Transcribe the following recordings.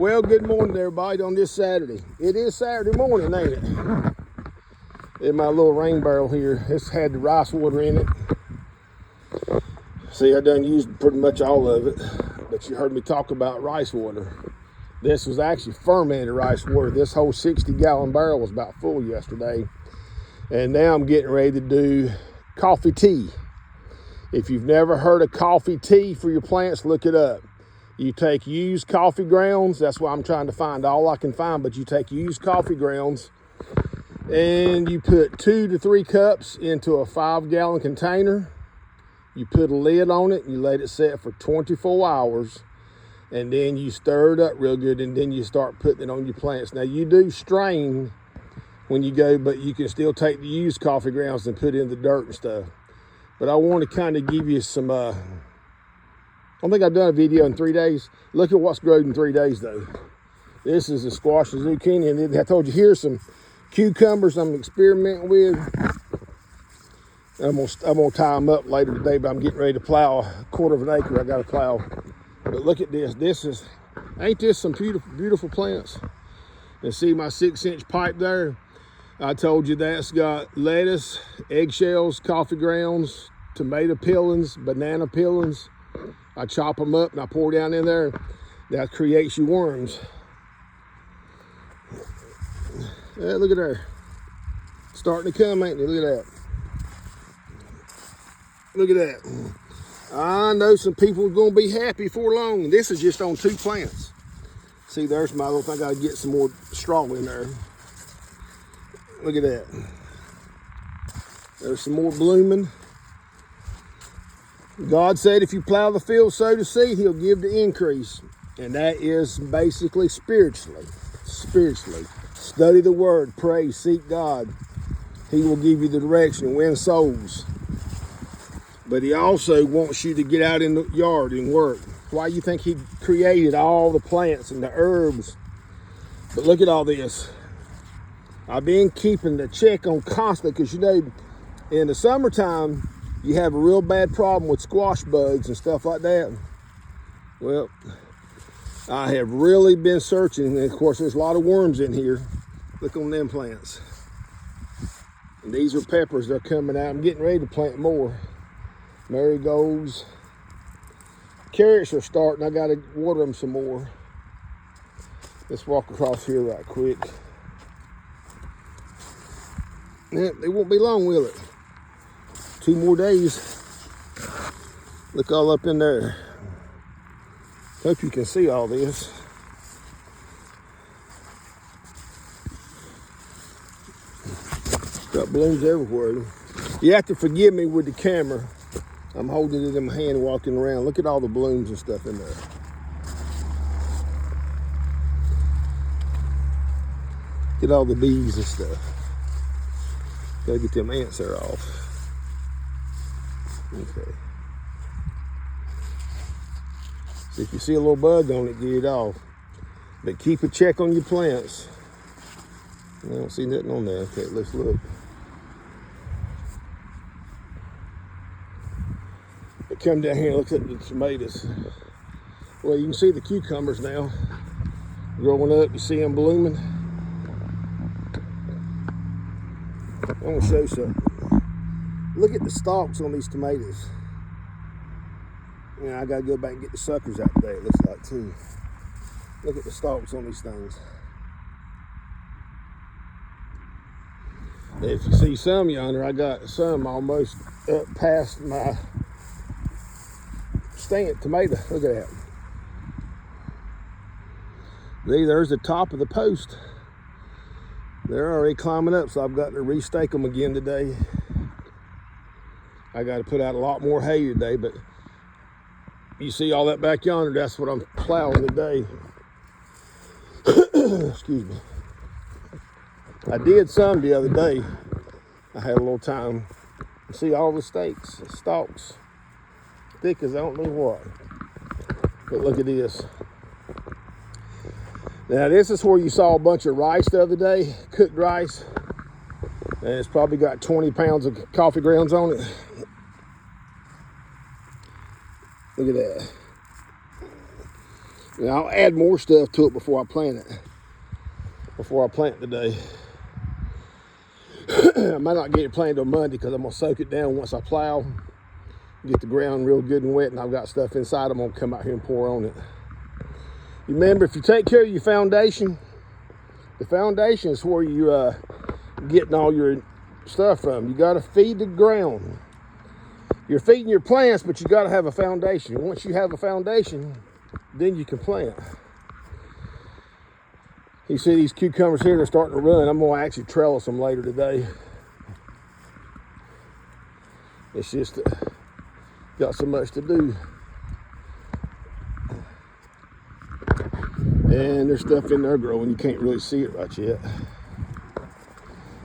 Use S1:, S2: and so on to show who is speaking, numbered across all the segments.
S1: Well, good morning, everybody, on this Saturday. It is Saturday morning, ain't it? In my little rain barrel here, it's had the rice water in it. See, I done used pretty much all of it, but you heard me talk about rice water. This was actually fermented rice water. This whole 60-gallon barrel was about full yesterday. And now I'm getting ready to do coffee tea. If you've never heard of coffee tea for your plants, look it up. You take used coffee grounds. That's what I'm trying to find, all I can find, but you take used coffee grounds and you put 2 to 3 cups into a 5-gallon container. You put a lid on it and you let it set for 24 hours. And then you stir it up real good, and then you start putting it on your plants. Now, you do strain when you go, but you can still take the used coffee grounds and put in the dirt and stuff. But I want to kind of give you some, I don't think I've done a video in 3 days. Look at what's grown in 3 days, though. This is a squash and zucchini, and I told you here's some cucumbers I'm experimenting with. I'm gonna tie them up later today, but I'm getting ready to plow a 1/4 of an acre. I got to plow. But look at this. Ain't this some beautiful, beautiful plants? And see my 6-inch pipe there? I told you that's got lettuce, eggshells, coffee grounds, tomato peelings, banana peelings. I chop them up and I pour down in there. That creates you worms. Yeah, look at there. Starting to come, ain't it? Look at that. Look at that. I know some people are going to be happy for long. This is just on 2 plants. See, there's my little thing. I got to get some more straw in there. Look at that. There's some more blooming. God said if you plow the field, sow the seed, he'll give the increase. And that is basically spiritually. Spiritually. Study the word, pray, seek God. He will give you the direction and win souls. But he also wants you to get out in the yard and work. Why you think he created all the plants and the herbs? But look at all this. I've been keeping the check on constantly, because you know, in the summertime, you have a real bad problem with squash bugs and stuff like that. Well, I have really been searching, and of course there's a lot of worms in here. Look on them plants. And these are peppers, they're coming out. I'm getting ready to plant more. Marigolds. Carrots are starting. I got to water them some more. Let's walk across here right quick. Yeah, they won't be long, will it? 2 more days. Look all up in there. Hope you can see all this. Got blooms everywhere. You have to forgive me with the camera. I'm holding it in my hand walking around. Look at all the blooms and stuff in there. Look at all the bees and stuff. Gotta get them ants there off. Okay. So if you see a little bug on it, get it off. But keep a check on your plants. I don't see nothing on there. Okay, let's look. Come down here and look at the tomatoes. Well, you can see the cucumbers now growing up. You see them blooming. I want to show you something. Look at the stalks on these tomatoes. Yeah, I gotta go back and get the suckers out today, it looks like, too. Look at the stalks on these things. If you see some yonder, I got some almost up past my tomato. Look at that. There's the top of the post. They're already climbing up, so I've got to restake them again today. I got to put out a lot more hay today, but you see all that back yonder, that's what I'm plowing today. Excuse me. I did some the other day. I had a little time. You see all the stalks. Thick as I don't know what. But look at this. Now this is where you saw a bunch of rice the other day, cooked rice. And it's probably got 20 pounds of coffee grounds on it. Look at that. And I'll add more stuff to it before I plant it. Before I plant today. I might not get it planted on Monday because I'm going to soak it down once I plow. Get the ground real good and wet, and I've got stuff inside I'm going to come out here and pour on it. Remember, if you take care of your foundation, the foundation is where you getting all your stuff from. You got to feed the ground. You're feeding your plants, but you got to have a foundation. Once you have a foundation, then you can plant. You see these cucumbers here, they're starting to run. I'm going to actually trellis them later today. It's just got so much to do. And there's stuff in there growing. You can't really see it right yet.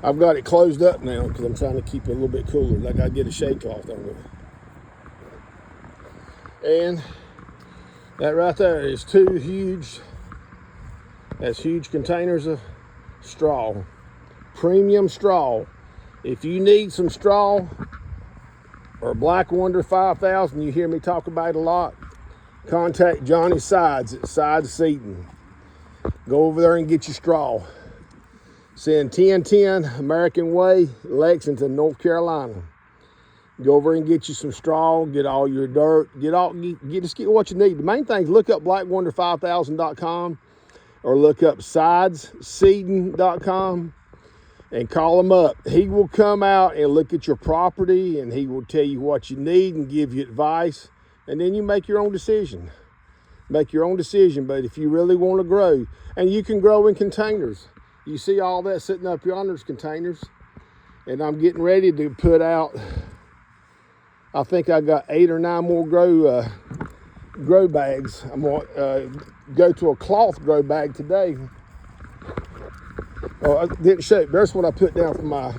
S1: I've got it closed up now because I'm trying to keep it a little bit cooler. Like I get a shade cloth on it. And that right there is that's huge containers of straw. Premium straw. If you need some straw or Black Wonder 5000, you hear me talk about it a lot, contact Johnny Sides at Sides Seeding. Go over there and get your straw. Send 1010 American Way, Lexington, North Carolina. Go over and get you some straw, get all your dirt, just get what you need. The main thing is look up blackwonder5000.com or look up sidesseeding.com and call him up. He will come out and look at your property and he will tell you what you need and give you advice. And then you make your own decision. Make your own decision. But if you really want to grow, and you can grow in containers. You see all that sitting up yonder's containers. And I'm getting ready to put out, I think I got 8 or 9 more grow bags. I'm going to go to a cloth grow bag today. Oh, I didn't show you. There's what I put down for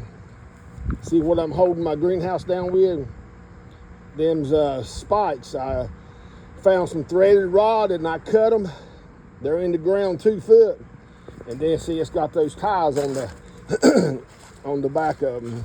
S1: see what I'm holding my greenhouse down with? Them's spikes. I found some threaded rod and I cut them. They're in the ground 2 foot. And then see, it's got those ties on the on the back of them.